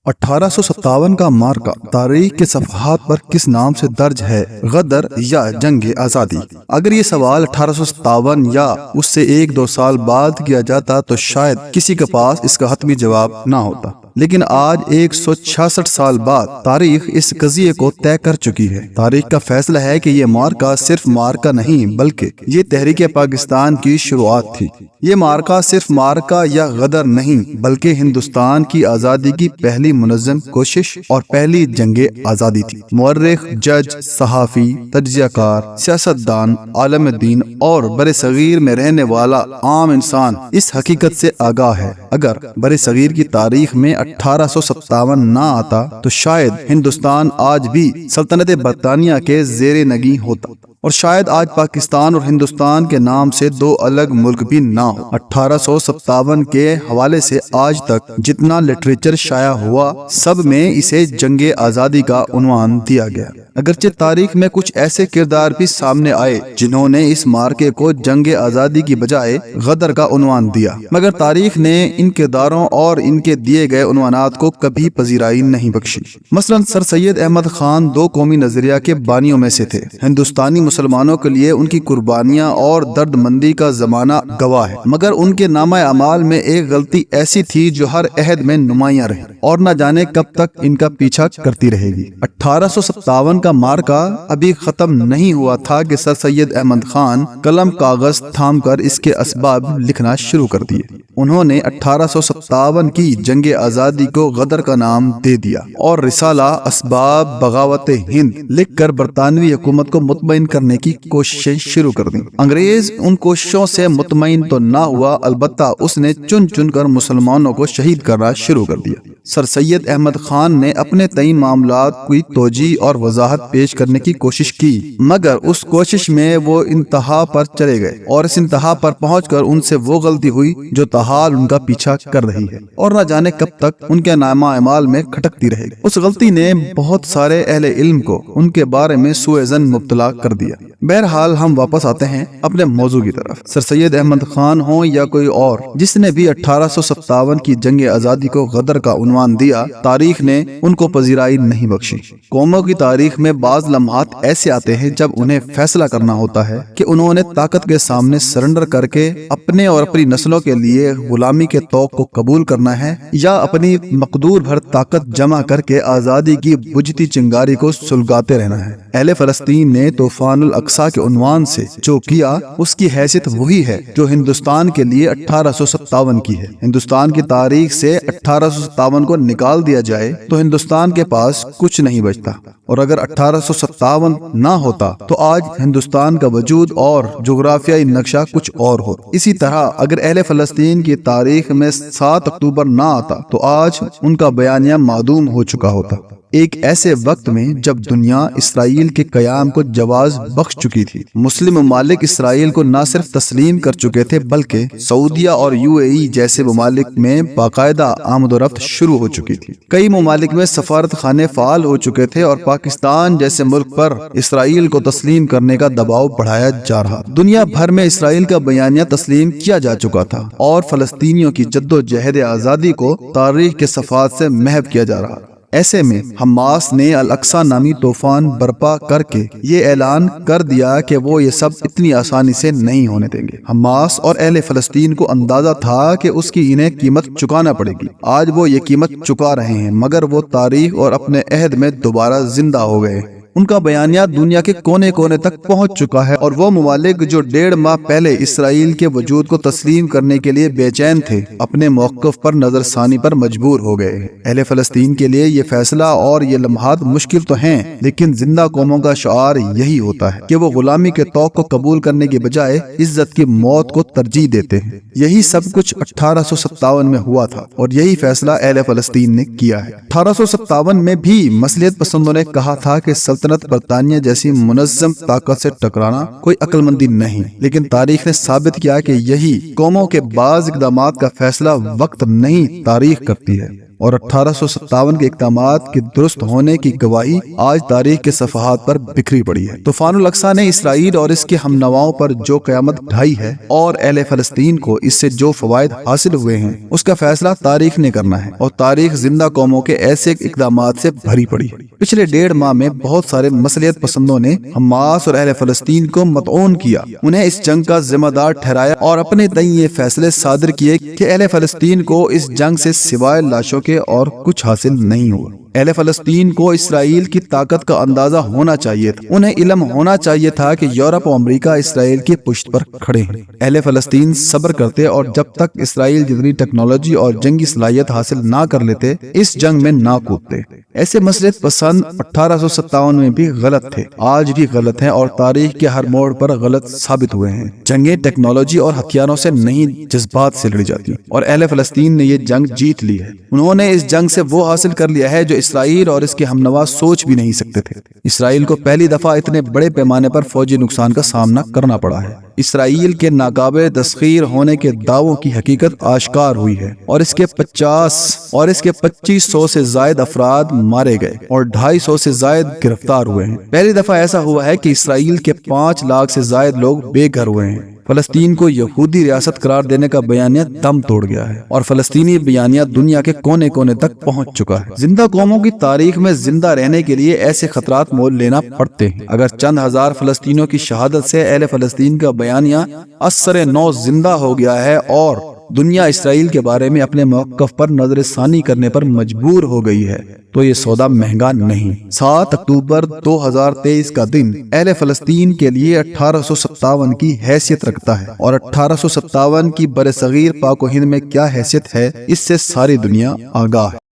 1857 کا مارکا تاریخ کے صفحات پر کس نام سے درج ہے؟ غدر یا جنگ آزادی؟ اگر یہ سوال 1857 یا اس سے 1-2 سال بعد کیا جاتا تو شاید کسی کے پاس اس کا حتمی جواب نہ ہوتا، لیکن آج 166 سال بعد تاریخ اس قضیے کو طے کر چکی ہے۔ تاریخ کا فیصلہ ہے کہ یہ مارکا صرف مارکا نہیں بلکہ یہ تحریک پاکستان کی شروعات تھی۔ یہ مارکا صرف مارکا یا غدر نہیں بلکہ ہندوستان کی آزادی کی پہلی منظم کوشش اور پہلی جنگ آزادی تھی۔ مورخ، جج، صحافی، تجزیہ کار، سیاستدان، عالم دین اور برِ صغیر میں رہنے والا عام انسان اس حقیقت سے آگاہ ہے، اگر برِ صغیر کی تاریخ میں 1857 نہ آتا تو شاید ہندوستان آج بھی سلطنت برطانیہ کے زیر نگیں ہوتا، اور شاید آج پاکستان اور ہندوستان کے نام سے 2 الگ ملک بھی نہ ہو۔ 1857 کے حوالے سے آج تک جتنا لٹریچر شائع ہوا سب میں اسے جنگ آزادی کا عنوان دیا گیا۔ اگرچہ تاریخ میں کچھ ایسے کردار بھی سامنے آئے جنہوں نے اس مارکے کو جنگ آزادی کی بجائے غدر کا عنوان دیا، مگر تاریخ نے ان کرداروں اور ان کے دیے گئے عنوانات کو کبھی پذیرائی نہیں بخشی۔ مثلا سر سید احمد خان 2 قومی نظریہ کے بانیوں میں سے تھے۔ ہندوستانی مسلمانوں کے لیے ان کی قربانیاں اور درد مندی کا زمانہ گواہ ہے، مگر ان کے نامہ اعمال میں ایک غلطی ایسی تھی جو ہر عہد میں نمایاں رہی اور نہ جانے کب تک ان کا پیچھا کرتی رہے گی۔ 1857 کا مارکا ابھی ختم نہیں ہوا تھا کہ سر سید احمد خان قلم کاغذ تھام کر اس کے اسباب لکھنا شروع کر دیے۔ انہوں نے 1857 کی جنگ آزادی کو غدر کا نام دے دیا اور رسالہ اسباب بغاوت ہند لکھ کر برطانوی حکومت کو مطمئن کرنے کی کوششیں شروع کر دیں۔ انگریز ان کوششوں سے مطمئن تو نہ ہوا، البتہ اس نے چن چن کر مسلمانوں کو شہید کرنا شروع کر دیا۔ سر سید احمد خان نے اپنے تئیں معاملات کی توجیہ اور وضاحت پیش کرنے کی کوشش کی، مگر اس کوشش میں وہ انتہا پر چلے گئے اور اس انتہا پر پہنچ کر ان سے وہ غلطی ہوئی جو تاحال ان کا پیچھا کر رہی ہے اور نہ جانے کب تک ان کے نامہ اعمال میں کھٹکتی رہے گی۔ اس غلطی نے بہت سارے اہل علم کو ان کے بارے میں سوء ظن مبتلا کر دیا۔ بہرحال ہم واپس آتے ہیں اپنے موضوع کی طرف۔ سر سید احمد خان ہوں یا کوئی اور، جس نے بھی 1857 کی جنگ آزادی کو غدر کا عنوان دیا، تاریخ نے ان کو پذیرائی نہیں بخشی۔ قوموں کی تاریخ میں بعض لمحات ایسے آتے ہیں جب انہیں فیصلہ کرنا ہوتا ہے کہ انہوں نے طاقت کے سامنے سرنڈر کر کے اپنے اور اپنی نسلوں کے لیے غلامی کے طوق کو قبول کرنا ہے، یا اپنی مقدور بھر طاقت جمع کر کے آزادی کی بجھتی چنگاری کو سلگاتے رہنا ہے۔ اہل فلسطین نے طوفان الاقصی کے عنوان سے جو کیا اس کی حیثیت وہی ہے جو ہندوستان کے لیے 1857 کی ہے۔ ہندوستان کی تاریخ سے 1857 کو نکال دیا جائے تو ہندوستان کے پاس کچھ نہیں بچتا، اور اگر 1857 نہ ہوتا تو آج ہندوستان کا وجود اور جغرافیائی نقشہ کچھ اور ہوتا۔ اسی طرح اگر اہل فلسطین کی تاریخ میں 7 اکتوبر نہ آتا تو آج ان کا بیانیہ معدوم ہو چکا ہوتا، ایک ایسے وقت میں جب دنیا اسرائیل کے قیام کو جواز بخش چکی تھی۔ مسلم ممالک اسرائیل کو نہ صرف تسلیم کر چکے تھے بلکہ سعودیہ اور UAE جیسے ممالک میں باقاعدہ آمد و رفت شروع ہو چکی تھی۔ کئی ممالک میں سفارت خانے فعال ہو چکے تھے اور پاکستان جیسے ملک پر اسرائیل کو تسلیم کرنے کا دباؤ بڑھایا جا رہا۔ دنیا بھر میں اسرائیل کا بیانیہ تسلیم کیا جا چکا تھا اور فلسطینیوں کی جدوجہد آزادی کو تاریخ کے صفحات سے محو کیا جا رہا۔ ایسے میں حماس نے الاقصی نامی طوفان برپا کر کے یہ اعلان کر دیا کہ وہ یہ سب اتنی آسانی سے نہیں ہونے دیں گے۔ حماس اور اہل فلسطین کو اندازہ تھا کہ اس کی انہیں قیمت چکانا پڑے گی۔ آج وہ یہ قیمت چکا رہے ہیں، مگر وہ تاریخ اور اپنے عہد میں دوبارہ زندہ ہو گئے۔ ان کا بیانیہ دنیا کے کونے کونے تک پہنچ چکا ہے، اور وہ ممالک جو 1.5 ماہ پہلے اسرائیل کے وجود کو تسلیم کرنے کے لیے بے چین تھے، اپنے موقف پر نظر ثانی پر مجبور ہو گئے۔ اہل فلسطین کے لیے یہ فیصلہ اور یہ لمحات مشکل تو ہیں، لیکن زندہ قوموں کا شعار یہی ہوتا ہے کہ وہ غلامی کے طوق کو قبول کرنے کے بجائے عزت کی موت کو ترجیح دیتے ہیں۔ یہی سب کچھ 1857 میں ہوا تھا اور یہی فیصلہ اہل فلسطین نے کیا ہے۔ 1857 میں بھی مصلحت پسندوں نے کہا تھا کہ سلطنت برطانیہ جیسی منظم طاقت سے ٹکرانا کوئی عقل مندی نہیں، لیکن تاریخ نے ثابت کیا کہ یہی قوموں کے بعض اقدامات کا فیصلہ وقت نہیں تاریخ کرتی ہے۔ اور 1857 کے اقدامات کے درست ہونے کی گواہی آج تاریخ کے صفحات پر بکھری پڑی ہے۔ طوفان الاقصیٰ نے اسرائیل اور اس کے ہم نواؤں پر جو قیامت ڈھائی ہے اور اہل فلسطین کو اس سے جو فوائد حاصل ہوئے ہیں، اس کا فیصلہ تاریخ نے کرنا ہے، اور تاریخ زندہ قوموں کے ایسے اقدامات سے بھری پڑی ہے۔ پچھلے 1.5 ماہ میں بہت سارے مصلحت پسندوں نے حماس اور اہل فلسطین کو مطعون کیا، انہیں اس جنگ کا ذمہ دار ٹھہرایا اور اپنے تئیں یہ فیصلے صادر کیے کہ اہل فلسطین کو اس جنگ سے سوائے لاشوں کے اور کچھ حاصل نہیں ہوا۔ اہل فلسطین کو اسرائیل کی طاقت کا اندازہ ہونا چاہیے تھا، انہیں علم ہونا چاہیے تھا کہ یورپ و امریکہ اسرائیل کی پشت پر کھڑے ہیں۔ اہل فلسطین صبر کرتے اور جب تک اسرائیل جتنی ٹیکنالوجی اور جنگی صلاحیت حاصل نہ کر لیتے اس جنگ میں نہ کودتے۔ ایسے مصلحت پسند 1857 میں بھی غلط تھے، آج بھی غلط ہیں اور تاریخ کے ہر موڑ پر غلط ثابت ہوئے ہیں۔ جنگیں ٹیکنالوجی اور ہتھیاروں سے نہیں، جذبات سے لڑی جاتی، اور اہل فلسطین نے یہ جنگ جیت لی ہے۔ انہوں نے اس جنگ سے وہ حاصل کر لیا ہے جو اسرائیل اور اس کے ہم نوا سوچ بھی نہیں سکتے تھے۔ اسرائیل کو پہلی دفعہ اتنے بڑے پیمانے پر فوجی نقصان کا سامنا کرنا پڑا ہے۔ اسرائیل کے ناقابل تسخیر ہونے کے دعووں کی حقیقت آشکار ہوئی ہے، اور اس کے 2500 سے زائد افراد مارے گئے اور 250 سے زائد گرفتار ہوئے ہیں۔ پہلی دفعہ ایسا ہوا ہے کہ اسرائیل کے 5 لاکھ سے زائد لوگ بے گھر ہوئے ہیں۔ فلسطین کو یہودی ریاست قرار دینے کا بیانیہ دم توڑ گیا ہے، اور فلسطینی بیانیہ دنیا کے کونے کونے تک پہنچ چکا ہے۔ زندہ قوموں کی تاریخ میں زندہ رہنے کے لیے ایسے خطرات مول لینا پڑتے ہیں۔ اگر چند ہزار فلسطینیوں کی شہادت سے اہل فلسطین کا بیانیہ اثر نو زندہ ہو گیا ہے اور دنیا اسرائیل کے بارے میں اپنے موقف پر نظر ثانی کرنے پر مجبور ہو گئی ہے، تو یہ سودا مہنگا نہیں۔ 7 اکتوبر 2023 کا دن اہل فلسطین کے لیے 1857 کی حیثیت رکھتا ہے، اور 1857 کی برصغیر پاک و ہند میں کیا حیثیت ہے اس سے ساری دنیا آگاہ ہے۔